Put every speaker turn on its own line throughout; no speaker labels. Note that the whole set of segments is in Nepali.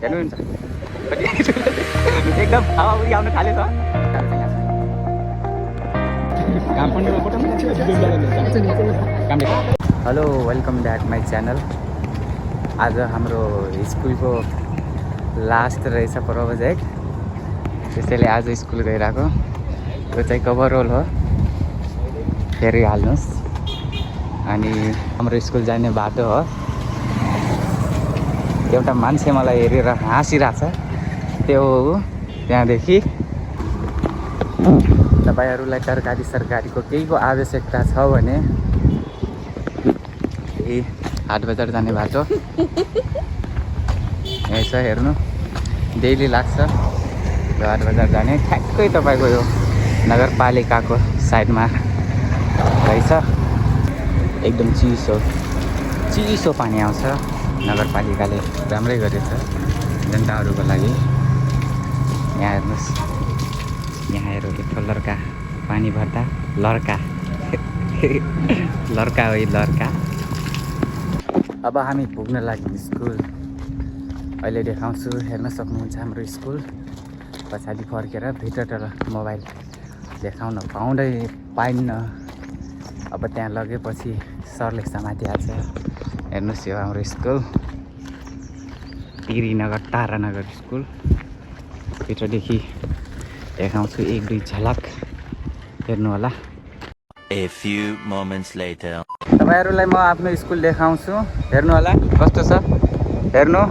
हेर्नुहुन्छ एकदम हावाहुरी आउन थालेछ। Hello welcome back my channel. आज हाम्रो स्कुलको लास्ट रहेछ प्रोजेक्ट, त्यसैले आज स्कुल गइरहेको। यो चाहिँ कभर रोल हो, हेरिहाल्नुहोस्। अनि हाम्रो स्कुल जाने बाटो हो। एउटा मान्छे मलाई हेरेर हाँसिरहेछ, त्यो त्यहाँदेखि तपाईहरूलाई तरकारी सरकारीको केहीको आवश्यकता छ भने यही हाट बजार जाने बाटो यही छ, हेर्नु डेली लाग्छ यो हाट बजार जाने। ठ्याक्कै तपाईँको यो नगरपालिकाको साइडमा रहेछ। एकदम चिसो पानी आउँछ, नगरपालिकाले राम्रै गरेछ जनताहरूको लागि। यहाँ हेर्नुहोस्, यहाँ हेर एक लड्का पानी भर्दा लड्का लड्का हो लड्का। अब हामी पुग्न लाग्यौँ स्कुल। अहिले देखाउँछु, हेर्न सक्नुहुन्छ हाम्रो स्कुल। पछाडि फर्केर भित्रबाट मोबाइल देखाउन पाइन्न। अब त्यहाँ लगेपछि सरले समातिहाल्छ। हेर्नुहोस् यो हाम्रो स्कुल, तिरीनगर तारानगर स्कुल। भित्रदेखि देखाउँछु एक दुई झलक, हेर्नु होला।
A few moments later.
तपाईहरुलाई म आफ्नो स्कुल देखाउँछु, हेर्नु होला कस्तो छ। हेर्नु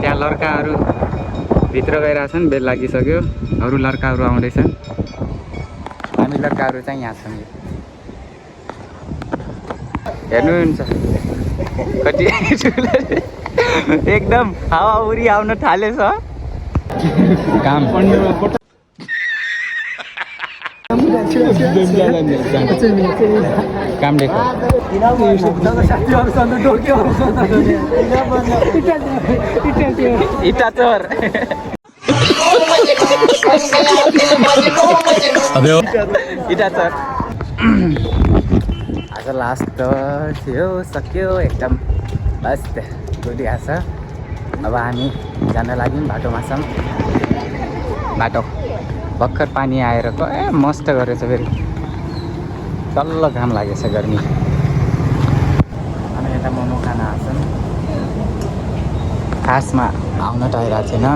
त्यहाँ लड्काहरू भित्र गइरहेछन्, बेल लागिसक्यो। अरू लड्काहरू आउँदैछन्, हामी लड्काहरू चाहिँ यहाँ छौँ। हेर्नुहुन्छ कति एकदम हावाहुरी आउन थालेछ। काम काम देखो इटा चोर इटा चोर। आज लास्ट थियो, सक्यो एकदम बस गुडिया छ। अब हामी जान लाग्यौँ बाटोमा छौँ। बाटो भर्खर पानी आएर मस्त गरेछ, फेरि तल्लो घाम लागेछ, गर्मी। अनि यता मोमो खान आउँछन्। खासमा आउन त आइरहेको थिएन,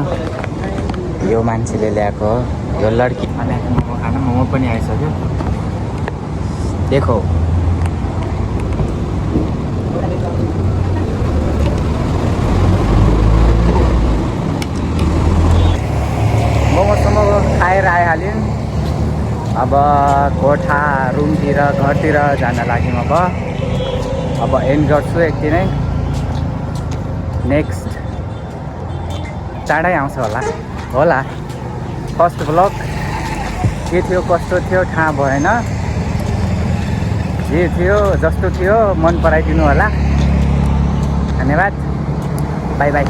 यो मान्छेले ल्याएको हो, यो लड्की। अनि मोमो खान, मोमो पनि आइसक्यो। देखो मोमोसम्म खाएर आइहाल्यौँ। अब कोठा रुमतिर घरतिर जान लाग्यौँ। अब एन्ड गर्छु एकदिनै। नेक्स्ट चाँडै आउँछ होला। फर्स्ट ब्लग के थियो कस्तो थियो थाहा भएन, जे थियो जस्तो थियो मन पराइदिनु होला। धन्यवाद, बाई बाई।